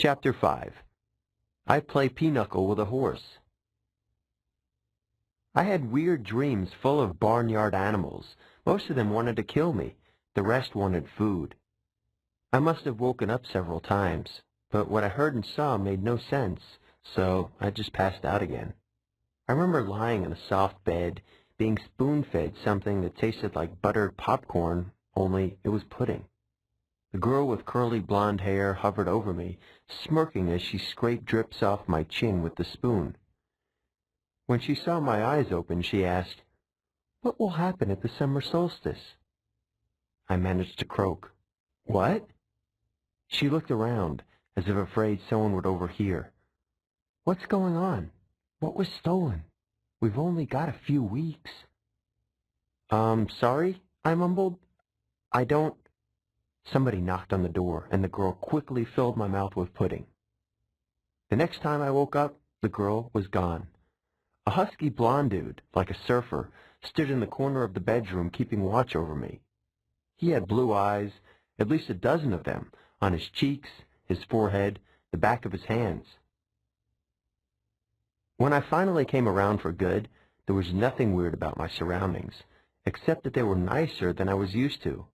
Chapter 5. I Play Pinochle with a Horse. I had weird dreams full of barnyard animals. Most of them wanted to kill me. The rest wanted food. I must have woken up several times, but what I heard and saw made no sense, so I just passed out again. I remember lying in a soft bed, being spoon-fed something that tasted like buttered popcorn, only it was pudding. The girl with curly blonde hair hovered over me, smirking as she scraped drips off my chin with the spoon. When she saw my eyes open, she asked, "What will happen at the summer solstice?" I managed to croak, "What?" She looked around, as if afraid someone would overhear. "What's going on? What was stolen? We've only got a few weeks." Sorry," I mumbled. "I don't—" Somebody knocked on the door, and the girl quickly filled my mouth with pudding. The next time I woke up, the girl was gone. A husky blonde dude, like a surfer, stood in the corner of the bedroom keeping watch over me. He had blue eyes, at least a dozen of them, on his cheeks, his forehead, the back of his hands. When I finally came around for good, there was nothing weird about my surroundings, except that they were nicer than I was used to.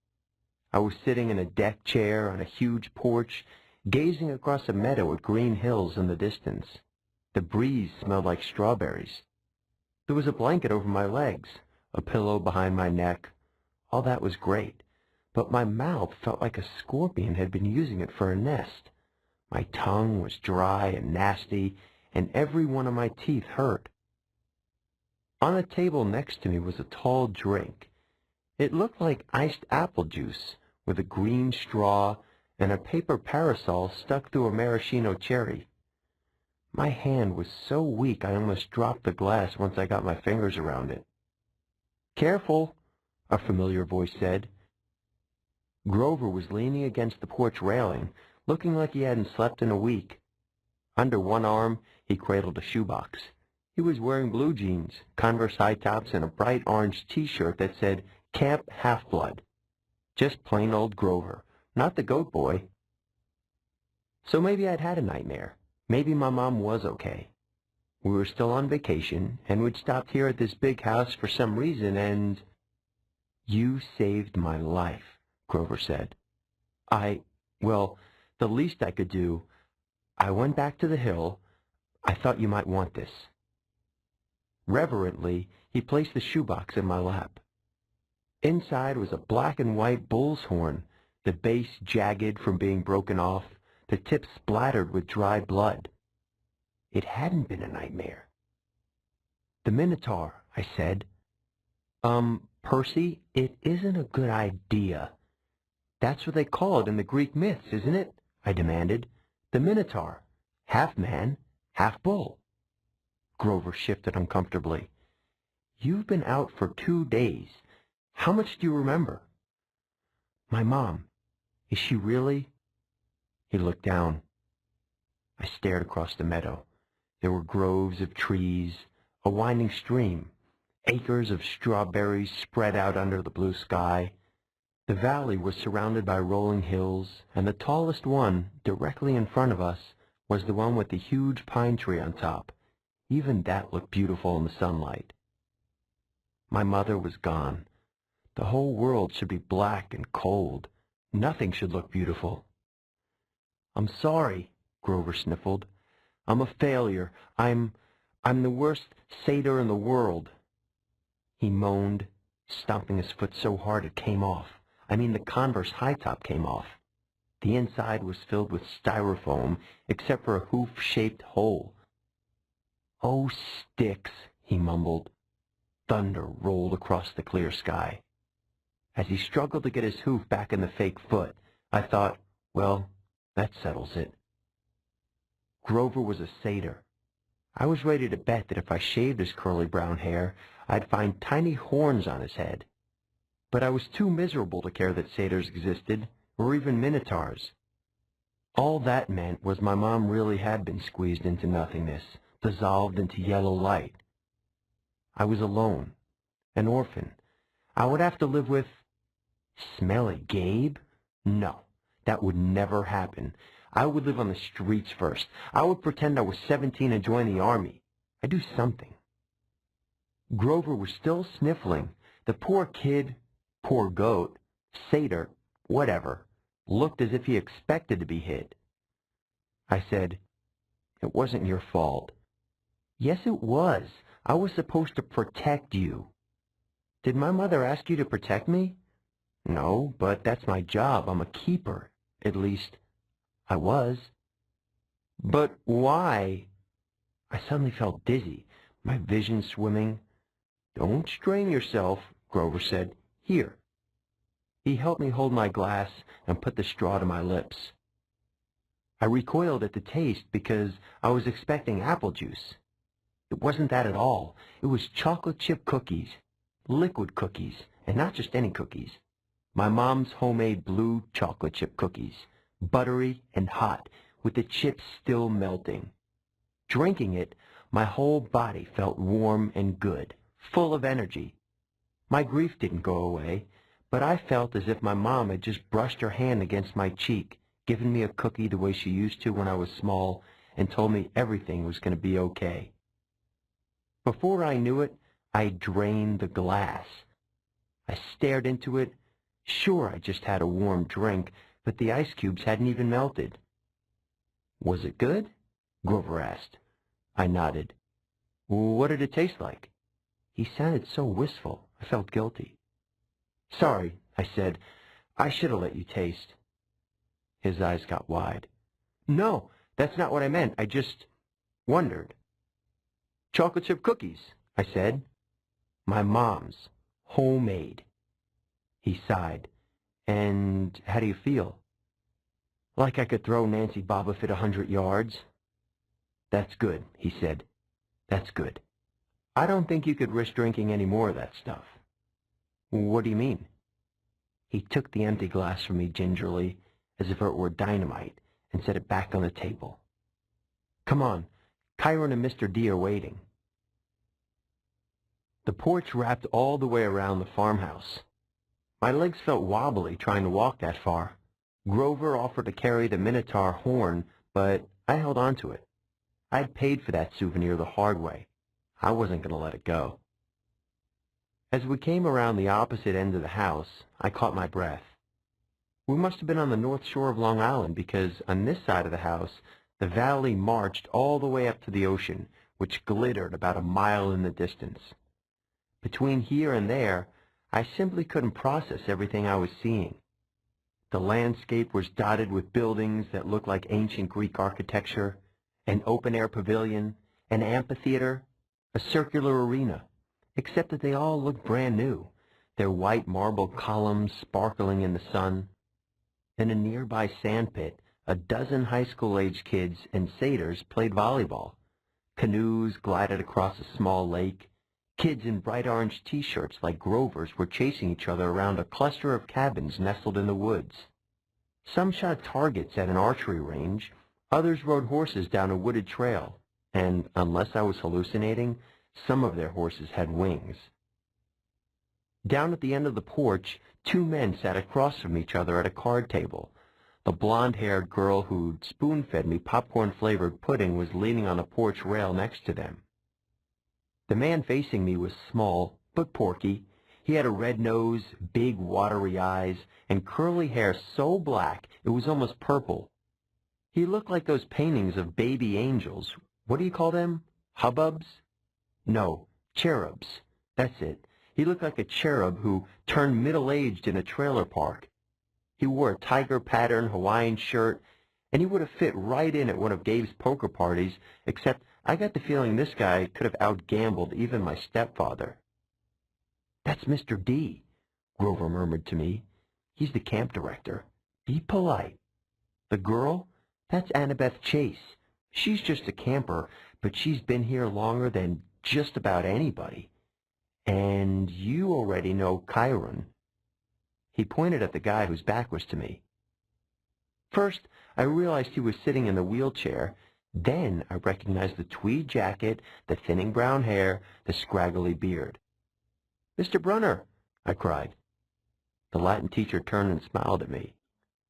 I was sitting in a deck chair on a huge porch, gazing across a meadow with green hills in the distance. The breeze smelled like strawberries. There was a blanket over my legs, a pillow behind my neck. All that was great, but my mouth felt like a scorpion had been using it for a nest. My tongue was dry and nasty, and every one of my teeth hurt. On a table next to me was a tall drink. It looked like iced apple juice, with a green straw and a paper parasol stuck through a maraschino cherry. My hand was so weak I almost dropped the glass once I got my fingers around it. "Careful," a familiar voice said. Grover was leaning against the porch railing, looking like he hadn't slept in a week. Under one arm, he cradled a shoebox. He was wearing blue jeans, Converse high tops, and a bright orange T-shirt that said Camp Half-Blood. Just plain old Grover, not the goat boy. So maybe I'd had a nightmare. Maybe my mom was okay. We were still on vacation, and we'd stopped here at this big house for some reason, and... "You saved my life," Grover said. Well, the least I could do, I went back to the hill. I thought you might want this." Reverently, he placed the shoebox in my lap. Inside was a black and white bull's horn, the base jagged from being broken off, the tip splattered with dry blood. It hadn't been a nightmare. "The Minotaur," I said. Percy, it isn't a good idea." "That's what they call it in the Greek myths, isn't it?" I demanded. "The Minotaur, half man, half bull." Grover shifted uncomfortably. "You've been out for 2 days. How much do you remember?" "My mom. Is she really—" He looked down. I stared across the meadow. There were groves of trees, a winding stream, acres of strawberries spread out under the blue sky. The valley was surrounded by rolling hills, and the tallest one, directly in front of us, was the one with the huge pine tree on top. Even that looked beautiful in the sunlight. My mother was gone. The whole world should be black and cold. Nothing should look beautiful. "I'm sorry," Grover sniffled. "I'm a failure. I'm the worst satyr in the world." He moaned, stomping his foot so hard it came off. I mean, the Converse high top came off. The inside was filled with styrofoam, except for a hoof-shaped hole. "Oh, sticks," he mumbled. Thunder rolled across the clear sky. As he struggled to get his hoof back in the fake foot, I thought, well, that settles it. Grover was a satyr. I was ready to bet that if I shaved his curly brown hair, I'd find tiny horns on his head. But I was too miserable to care that satyrs existed, or even minotaurs. All that meant was my mom really had been squeezed into nothingness, dissolved into yellow light. I was alone, an orphan. I would have to live with... Smelly Gabe? No, that would never happen. I would live on the streets first. I would pretend I was 17 and join the army. I'd do something. Grover was still sniffling. The poor kid, poor goat, satyr, whatever, looked as if he expected to be hit. I said, "It wasn't your fault." "Yes, it was. I was supposed to protect you." "Did my mother ask you to protect me?" "No, but that's my job. I'm a keeper. At least, I was." "But why?" I suddenly felt dizzy, my vision swimming. "Don't strain yourself," Grover said. "Here." He helped me hold my glass and put the straw to my lips. I recoiled at the taste because I was expecting apple juice. It wasn't that at all. It was chocolate chip cookies, liquid cookies, and not just any cookies. My mom's homemade blue chocolate chip cookies, buttery and hot, with the chips still melting. Drinking it, my whole body felt warm and good, full of energy. My grief didn't go away, but I felt as if my mom had just brushed her hand against my cheek, given me a cookie the way she used to when I was small, and told me everything was going to be okay. Before I knew it, I drained the glass. I stared into it. Sure, I just had a warm drink, but the ice cubes hadn't even melted. "Was it good?" Grover asked. I nodded. "What did it taste like?" He sounded so wistful, I felt guilty. "Sorry," I said. "I should have let you taste." His eyes got wide. "No, that's not what I meant. I just wondered." "Chocolate chip cookies," I said. "My mom's. Homemade." He sighed. "And how do you feel?" "Like I could throw Nancy Bobbitt 100 yards. "That's good," he said. "That's good. I don't think you could risk drinking any more of that stuff." "What do you mean?" He took the empty glass from me gingerly, as if it were dynamite, and set it back on the table. "Come on. Chiron and Mr. D are waiting." The porch wrapped all the way around the farmhouse. My legs felt wobbly trying to walk that far. Grover offered to carry the Minotaur horn, but I held on to it. I'd paid for that souvenir the hard way. I wasn't going to let it go. As we came around the opposite end of the house, I caught my breath. We must have been on the north shore of Long Island because on this side of the house, the valley marched all the way up to the ocean, which glittered about a mile in the distance. Between here and there, I simply couldn't process everything I was seeing. The landscape was dotted with buildings that looked like ancient Greek architecture, an open-air pavilion, an amphitheater, a circular arena, except that they all looked brand new, their white marble columns sparkling in the sun. In a nearby sandpit, a dozen high school-age kids and satyrs played volleyball. Canoes glided across a small lake. Kids in bright orange T-shirts like Grover's were chasing each other around a cluster of cabins nestled in the woods. Some shot targets at an archery range. Others rode horses down a wooded trail, and, unless I was hallucinating, some of their horses had wings. Down at the end of the porch, two men sat across from each other at a card table. The blonde-haired girl who'd spoon-fed me popcorn-flavored pudding was leaning on a porch rail next to them. The man facing me was small, but porky. He had a red nose, big watery eyes, and curly hair so black it was almost purple. He looked like those paintings of baby angels. What do you call them? Hubbubs? No, cherubs. That's it. He looked like a cherub who turned middle-aged in a trailer park. He wore a tiger-pattern Hawaiian shirt, and he would have fit right in at one of Dave's poker parties, except I got the feeling this guy could have outgambled even my stepfather. "That's Mr. D," Grover murmured to me. "He's the camp director. Be polite." "The girl? That's Annabeth Chase. She's just a camper, but she's been here longer than just about anybody. And you already know Chiron." He pointed at the guy whose back was to me. First, I realized he was sitting in the wheelchair. Then I recognized the tweed jacket, the thinning brown hair, the scraggly beard. "Mr. Brunner!" I cried. The Latin teacher turned and smiled at me.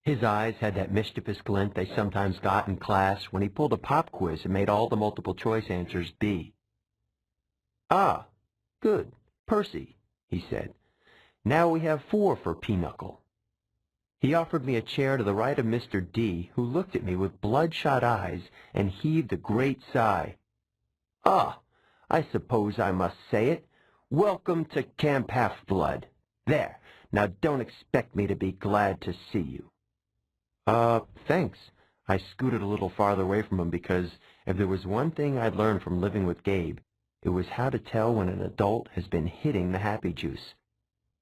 His eyes had that mischievous glint they sometimes got in class when he pulled a pop quiz and made all the multiple-choice answers B. "Ah, good. Percy," he said. "Now we have 4 for Pinochle." He offered me a chair to the right of Mr. D, who looked at me with bloodshot eyes and heaved a great sigh. "Ah, I suppose I must say it. Welcome to Camp Half-Blood. There, now don't expect me to be glad to see you." Thanks." I scooted a little farther away from him because if there was one thing I'd learned from living with Gabe, it was how to tell when an adult has been hitting the happy juice.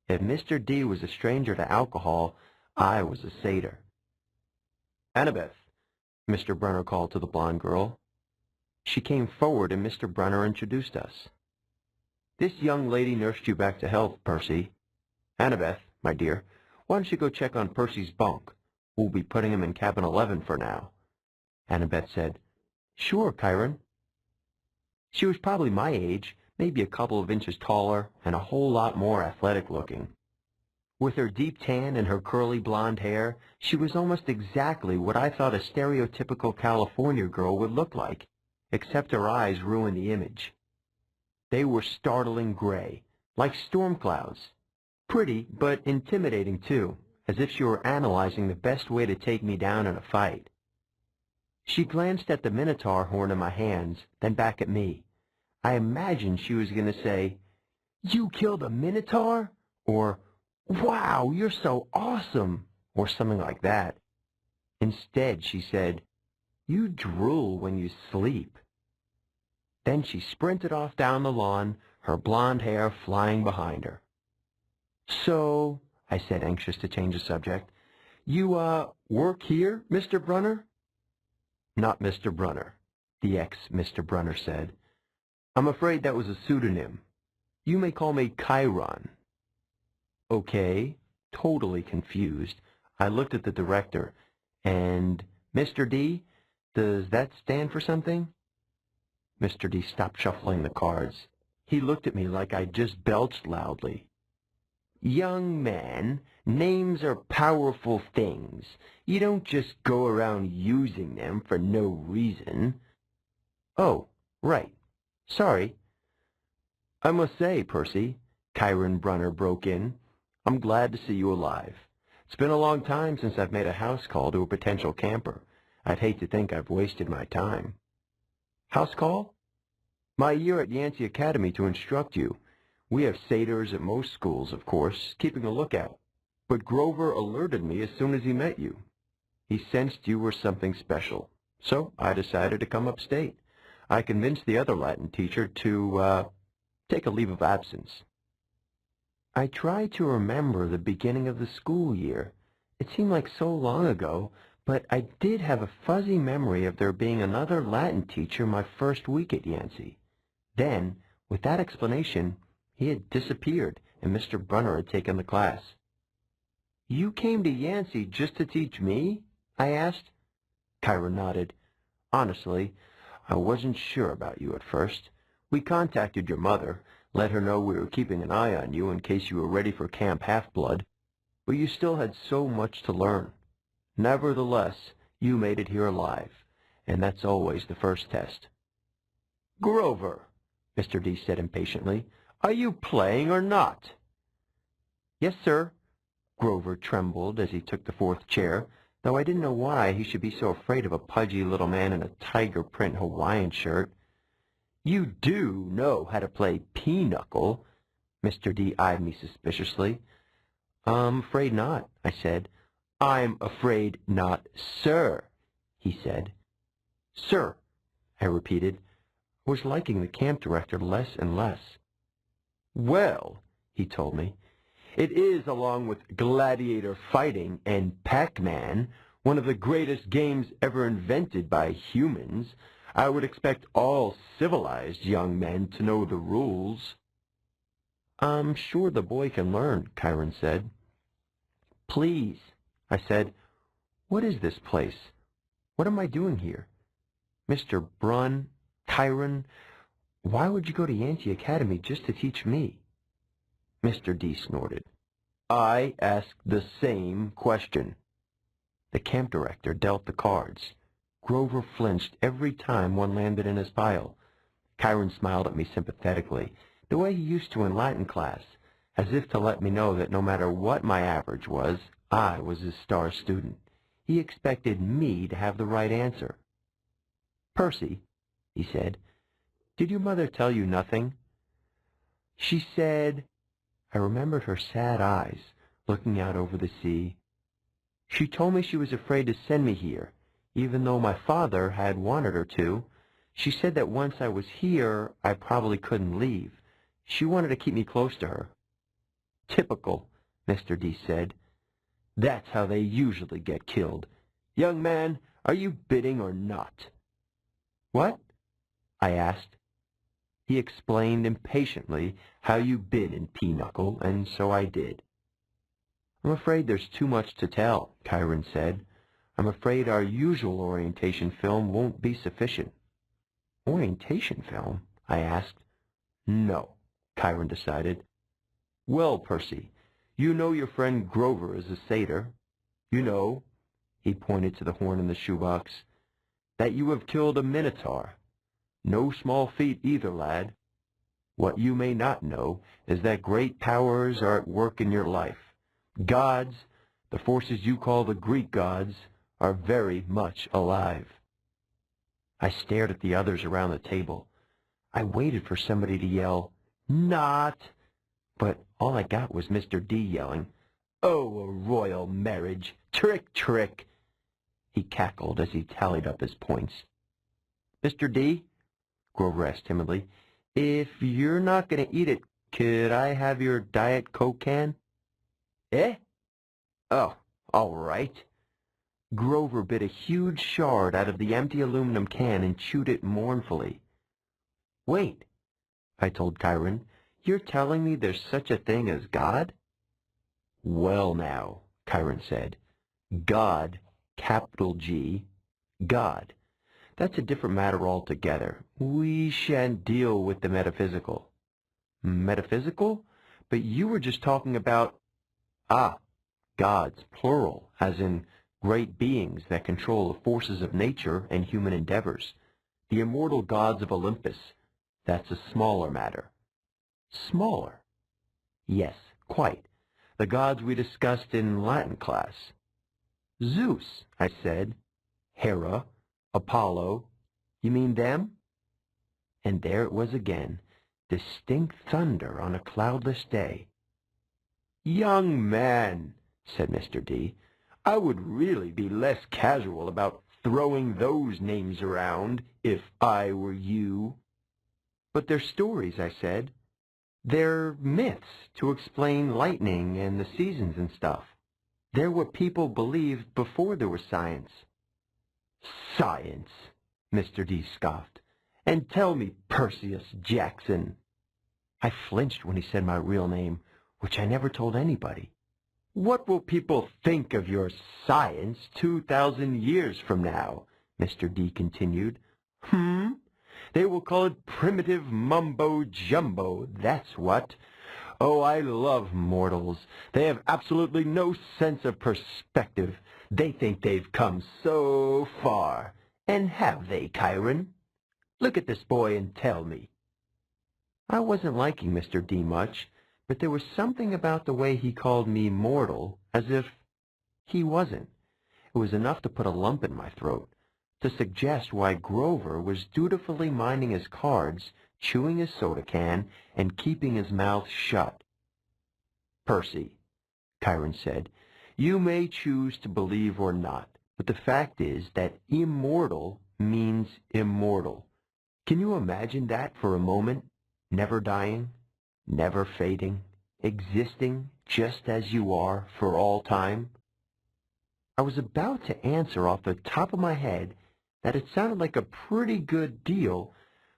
If Mr. D was a stranger to alcohol, I was a satyr. "Annabeth," Mr. Brunner called to the blonde girl. She came forward and Mr. Brunner introduced us. "This young lady nursed you back to health, Percy. Annabeth, my dear, why don't you go check on Percy's bunk? We'll be putting him in cabin 11 for now." Annabeth said, "Sure, Chiron." She was probably my age, maybe a couple of inches taller, and a whole lot more athletic looking. With her deep tan and her curly blonde hair, she was almost exactly what I thought a stereotypical California girl would look like, except her eyes ruined the image. They were startling gray, like storm clouds. Pretty, but intimidating too, as if she were analyzing the best way to take me down in a fight. She glanced at the minotaur horn in my hands, then back at me. I imagined she was going to say, "You killed a minotaur?" or "Wow, you're so awesome," or something like that. Instead, she said, "You drool when you sleep." Then she sprinted off down the lawn, her blonde hair flying behind her. "So," I said, anxious to change the subject, "you, work here, Mr. Brunner?" "Not Mr. Brunner," the ex-Mr. Brunner said. "I'm afraid that was a pseudonym. You may call me Chiron." Okay, totally confused, I looked at the director. "And Mr. D, does that stand for something?" Mr. D stopped shuffling the cards. He looked at me like I'd just belched loudly. "Young man, names are powerful things. You don't just go around using them for no reason." "Oh, right. Sorry." "I must say, Percy," Chiron Brunner broke in, "I'm glad to see you alive. It's been a long time since I've made a house call to a potential camper. I'd hate to think I've wasted my time." "House call?" "My year at Yancey Academy to instruct you. We have satyrs at most schools, of course, keeping a lookout. But Grover alerted me as soon as he met you. He sensed you were something special. So I decided to come upstate. I convinced the other Latin teacher to, take a leave of absence." I tried to remember the beginning of the school year. It seemed like so long ago, but I did have a fuzzy memory of there being another Latin teacher my first week at Yancey. Then, with that explanation, he had disappeared, and Mr. Brunner had taken the class. "You came to Yancey just to teach me?" I asked. Chiron nodded. "Honestly, I wasn't sure about you at first. We contacted your mother, let her know we were keeping an eye on you in case you were ready for Camp Half-Blood, but you still had so much to learn. Nevertheless, you made it here alive, and that's always the first test." "Grover," Mr. D said impatiently, "are you playing or not?" "Yes, sir." Grover trembled as he took the 4th chair, though I didn't know why he should be so afraid of a pudgy little man in a tiger print Hawaiian shirt. "You do know how to play pinochle." Mr. D eyed me suspiciously. "I'm afraid not," I said. "I'm afraid not, sir," he said. "Sir," I repeated. I was liking the camp director less and less. "Well," he told me, "it is, along with gladiator fighting and Pac-Man, one of the greatest games ever invented by humans. I would expect all civilized young men to know the rules." "I'm sure the boy can learn," Chiron said. "Please," I said, "what is this place? What am I doing here? Mr. Chiron, why would you go to Yancey Academy just to teach me?" Mr. D snorted. "I asked the same question." The camp director dealt the cards. Grover flinched every time one landed in his pile. Chiron smiled at me sympathetically, the way he used to in Latin class, as if to let me know that no matter what my average was, I was his star student. He expected me to have the right answer. "Percy," he said, "did your mother tell you nothing?" "She said—" I remembered her sad eyes, looking out over the sea. "She told me she was afraid to send me here, even though my father had wanted her to. She said that once I was here, I probably couldn't leave. She wanted to keep me close to her." "Typical," Mr. D said. "That's how they usually get killed. Young man, are you bidding or not?" "What?" I asked. He explained impatiently how you bid in pinochle, and so I did. "I'm afraid there's too much to tell," Chiron said. "I'm afraid our usual orientation film won't be sufficient." "Orientation film?" I asked. "No," Chiron decided. "Well, Percy, you know your friend Grover is a satyr. You know," he pointed to the horn in the shoebox, "that you have killed a minotaur. No small feat either, lad. What you may not know is that great powers are at work in your life. Gods, the forces you call the Greek gods, are very much alive." I stared at the others around the table. I waited for somebody to yell, "Not!" But all I got was Mr. D yelling, "Oh, a royal marriage! Trick, trick!" He cackled as he tallied up his points. "Mr. D," Grover asked timidly, "if you're not going to eat it, could I have your Diet Coke can?" "Eh? Oh, all right." Grover bit a huge shard out of the empty aluminum can and chewed it mournfully. "Wait," I told Chiron, "you're telling me there's such a thing as God?" "Well now," Chiron said, "God, capital G, God. That's a different matter altogether. We shan't deal with the metaphysical." "Metaphysical? But you were just talking about—" "Ah, gods, plural, as in great beings that control the forces of nature and human endeavors. The immortal gods of Olympus. That's a smaller matter." "Smaller?" "Yes, quite. The gods we discussed in Latin class." "Zeus," I said. "Hera, Apollo. You mean them?" And there it was again, distinct thunder on a cloudless day. "Young man," said Mr. D, "I would really be less casual about throwing those names around if I were you." "But they're stories," I said. "They're myths to explain lightning and the seasons and stuff. They're what people believed before there was science." "Science," Mr. D scoffed. "And tell me, Perseus Jackson." I flinched when he said my real name, which I never told anybody. "What will people think of your science 2,000 years from now?" Mr. D continued. They will call it primitive mumbo-jumbo, that's what. Oh, I love mortals. They have absolutely no sense of perspective. They think they've come so far. And have they, Chiron? Look at this boy and tell me." I wasn't liking Mr. D much, but there was something about the way he called me mortal, as if he wasn't. It was enough to put a lump in my throat, to suggest why Grover was dutifully minding his cards, chewing his soda can, and keeping his mouth shut. "Percy," Chiron said, "you may choose to believe or not, but the fact is that immortal means immortal. Can you imagine that for a moment? Never dying, never fading, existing just as you are for all time?" I was about to answer off the top of my head that it sounded like a pretty good deal,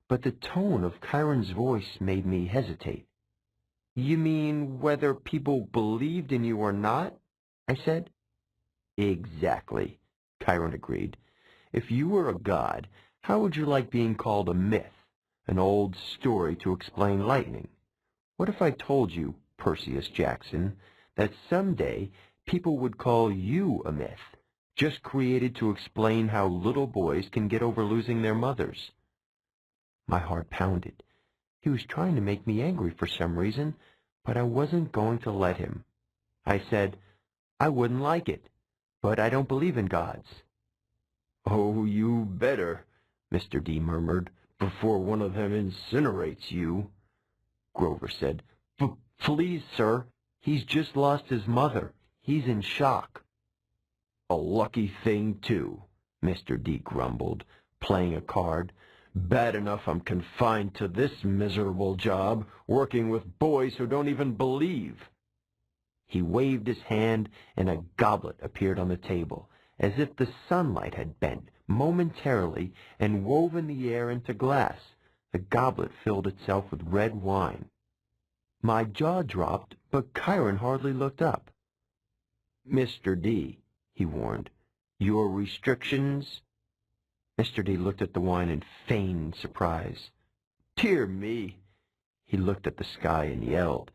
but the tone of Chiron's voice made me hesitate. "You mean whether people believed in you or not?" I said. "Exactly," Chiron agreed. "If you were a god, how would you like being called a myth, an old story to explain lightning? What if I told you, Perseus Jackson, that someday people would call you a myth, just created to explain how little boys can get over losing their mothers. My heart pounded. He was trying to make me angry for some reason, but I wasn't going to let him. I said, I wouldn't like it, but I don't believe in gods. Oh, you better, Mr. D murmured, before one of them incinerates you. Grover said, Please, sir, he's just lost his mother. He's in shock. A lucky thing, too, Mr. D grumbled, playing a card. Bad enough I'm confined to this miserable job, working with boys who don't even believe. He waved his hand, and a goblet appeared on the table, as if the sunlight had bent momentarily and woven the air into glass. The goblet filled itself with red wine. My jaw dropped, but Chiron hardly looked up. Mr. D, he warned, your restrictions? Mr. D looked at the wine in feigned surprise. Dear me! He looked at the sky and yelled,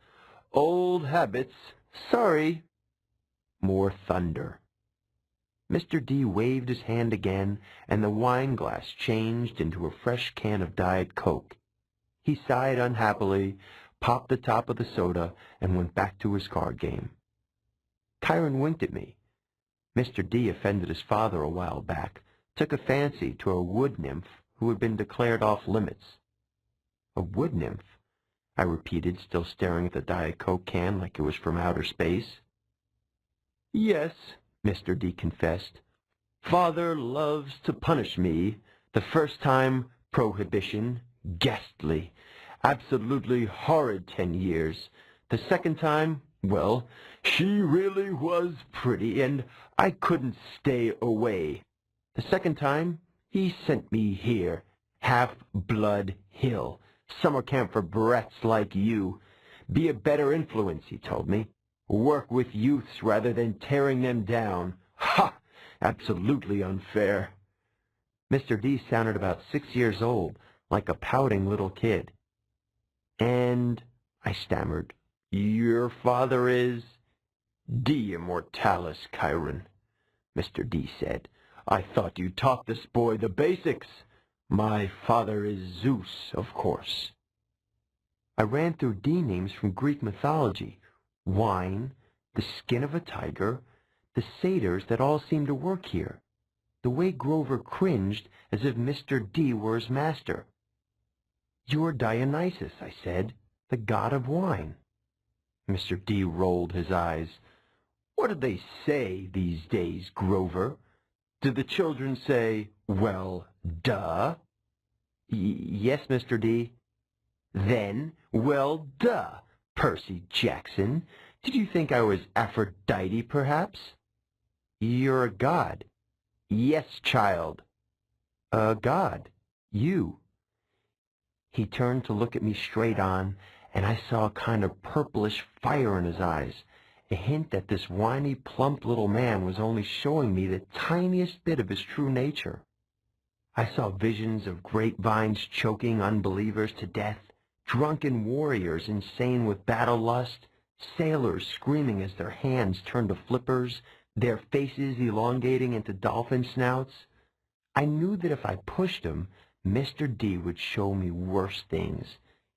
Old habits! Sorry! More thunder. Mr. D waved his hand again, and the wine glass changed into a fresh can of Diet Coke. He sighed unhappily, popped the top of the soda, and went back to his card game. Chiron winked at me. Mr. D offended his father a while back, took a fancy to a wood nymph who had been declared off limits. A wood nymph? I repeated, still staring at the Diet Coke can like it was from outer space. Yes, Mr. D confessed. Father loves to punish me. The first time, prohibition, ghastly, absolutely horrid 10 years. The second time, well, she really was pretty, and I couldn't stay away. The second time, he sent me here, Half-Blood Hill, summer camp for brats like you. Be a better influence, he told me. Work with youths rather than tearing them down. Ha! Absolutely unfair. Mr. D sounded about 6 years old, like a pouting little kid. And, I stammered, your father is? D Immortalis, Chiron, Mr. D said. I thought you taught this boy the basics. My father is Zeus, of course. I ran through D names from Greek mythology. Wine, the skin of a tiger, the satyrs that all seemed to work here. The way Grover cringed as if Mr. D were his master. You're Dionysus, I said, the god of wine. Mr. D rolled his eyes. What do they say these days, Grover? Do the children say, well, duh? Yes, Mr. D. Then, well, duh, Percy Jackson. Did you think I was Aphrodite, perhaps? You're a god. Yes, child. A god. You. He turned to look at me straight on, and I saw a kind of purplish fire in his eyes, a hint that this whiny, plump little man was only showing me the tiniest bit of his true nature. I saw visions of grapevines choking unbelievers to death, drunken warriors insane with battle lust, sailors screaming as their hands turned to flippers, their faces elongating into dolphin snouts. I knew that if I pushed him, Mr. D would show me worse things.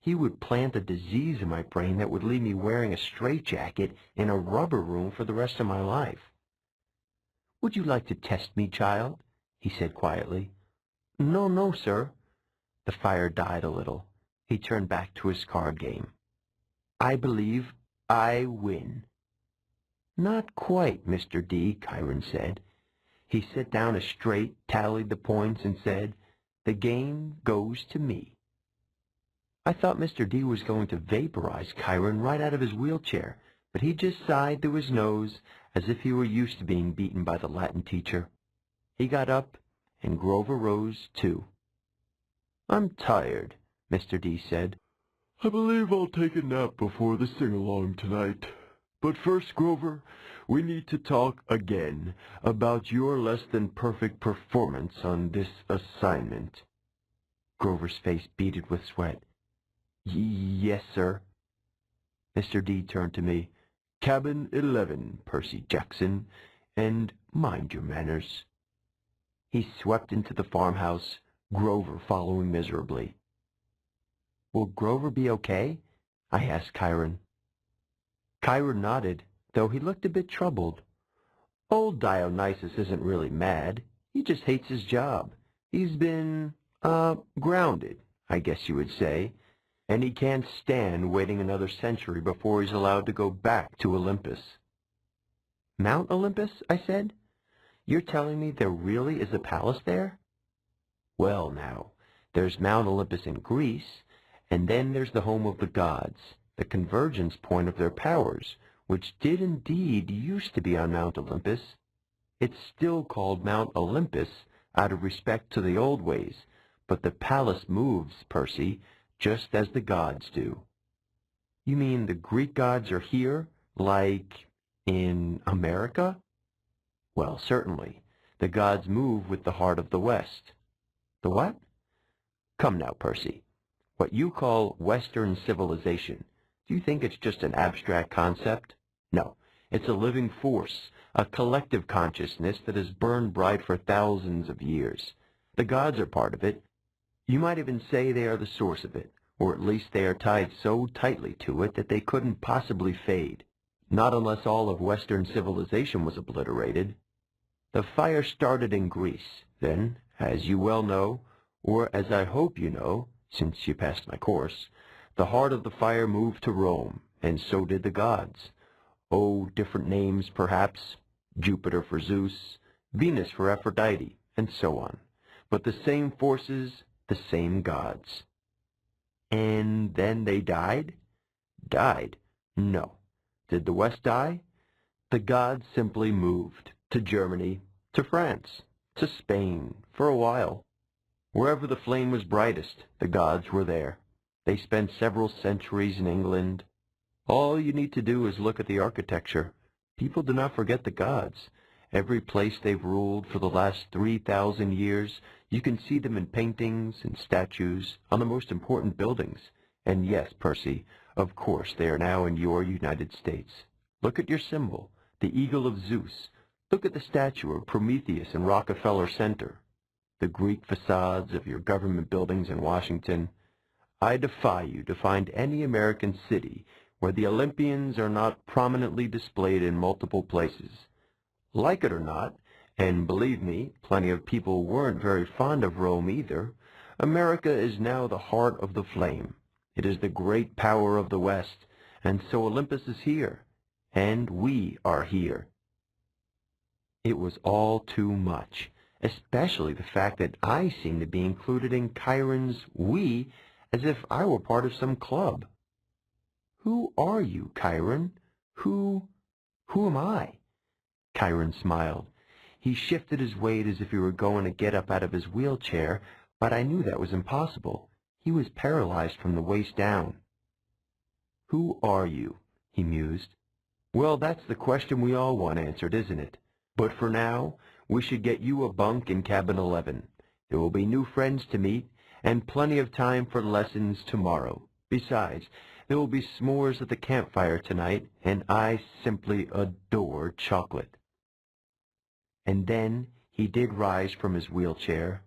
He would plant a disease in my brain that would leave me wearing a straitjacket in a rubber room for the rest of my life. Would you like to test me, child? He said quietly. No, no, sir. The fire died a little. He turned back to his card game. I believe I win. Not quite, Mr. D, Chiron said. He sat down as straight, tallied the points, and said, the game goes to me. I thought Mr. D was going to vaporize Chiron right out of his wheelchair, but he just sighed through his nose as if he were used to being beaten by the Latin teacher. He got up, and Grover rose, too. I'm tired, Mr. D said. I believe I'll take a nap before the sing-along tonight. But first, Grover, we need to talk again about your less-than-perfect performance on this assignment. Grover's face beaded with sweat. Yes, sir. Mr. D turned to me. Cabin 11, Percy Jackson. And mind your manners." He swept into the farmhouse, Grover following miserably. "Will Grover be okay?" I asked Chiron. Chiron nodded, though he looked a bit troubled. "Old Dionysus isn't really mad. He just hates his job. He's been, grounded, I guess you would say, and he can't stand waiting another century before he's allowed to go back to Olympus." "Mount Olympus?" I said. "You're telling me there really is a palace there?" "Well, now, there's Mount Olympus in Greece, and then there's the home of the gods, the convergence point of their powers, which did indeed used to be on Mount Olympus. It's still called Mount Olympus out of respect to the old ways, but the palace moves, Percy, just as the gods do." "You mean the Greek gods are here, like in America?" "Well, certainly. The gods move with the heart of the West." "The what?" "Come now, Percy. What you call Western civilization, do you think it's just an abstract concept? No, it's a living force, a collective consciousness that has burned bright for thousands of years. The gods are part of it. You might even say they are the source of it, or at least they are tied so tightly to it that they couldn't possibly fade. Not unless all of Western civilization was obliterated. The fire started in Greece. Then, as you well know, or as I hope you know, since you passed my course, the heart of the fire moved to Rome, and so did the gods. Oh, different names, perhaps. Jupiter for Zeus, Venus for Aphrodite, and so on. But the same forces, the same gods." "And then they died?" "Died? No. Did the West die? The gods simply moved. To Germany, to France, to Spain, for a while. Wherever the flame was brightest, the gods were there. They spent several centuries in England. All you need to do is look at the architecture. People do not forget the gods. Every place they've ruled for the last 3,000 years, you can see them in paintings and statues on the most important buildings. And yes, Percy, of course they are now in your United States. Look at your symbol, the eagle of Zeus. Look at the statue of Prometheus in Rockefeller Center. The Greek facades of your government buildings in Washington. I defy you to find any American city where the Olympians are not prominently displayed in multiple places. Like it or not, and believe me, plenty of people weren't very fond of Rome either, America is now the heart of the flame. It is the great power of the West, and so Olympus is here, and we are here. It was all too much, especially the fact that I seemed to be included in Chiron's "we" as if I were part of some club. "Who are you, Chiron? Who am I?" Chiron smiled. He shifted his weight as if he were going to get up out of his wheelchair, but I knew that was impossible. He was paralyzed from the waist down. "Who are you?" he mused. "Well, that's the question we all want answered, isn't it? But for now, we should get you a bunk in cabin 11. There will be new friends to meet, and plenty of time for lessons tomorrow. Besides, there will be s'mores at the campfire tonight, and I simply adore chocolate." And then he did rise from his wheelchair,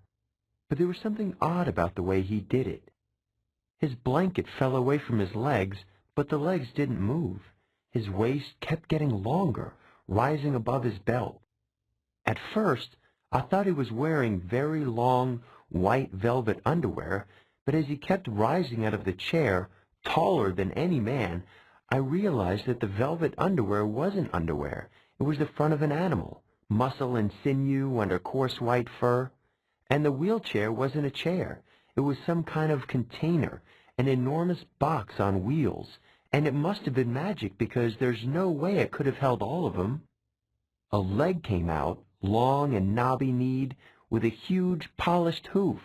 but there was something odd about the way he did it. His blanket fell away from his legs, but the legs didn't move. His waist kept getting longer, rising above his belt. At first, I thought he was wearing very long, white velvet underwear, but as he kept rising out of the chair, taller than any man, I realized that the velvet underwear wasn't underwear. It was the front of an animal, muscle and sinew under coarse white fur. And the wheelchair wasn't a chair. It was some kind of container, an enormous box on wheels, and it must have been magic because there's no way it could have held all of them. A leg came out, long and knobby-kneed, with a huge polished hoof.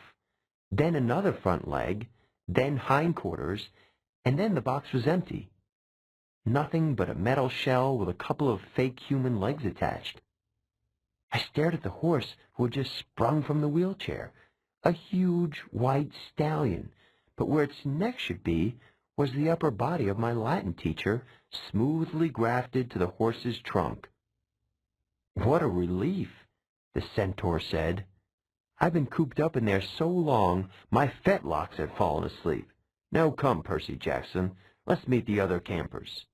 Then another front leg, then hindquarters, and then the box was empty. Nothing but a metal shell with a couple of fake human legs attached. I stared at the horse who had just sprung from the wheelchair, a huge white stallion, but where its neck should be was the upper body of my Latin teacher, smoothly grafted to the horse's trunk. What a relief, the centaur said. I've been cooped up in there so long, my fetlocks had fallen asleep. Now come, Percy Jackson, let's meet the other campers.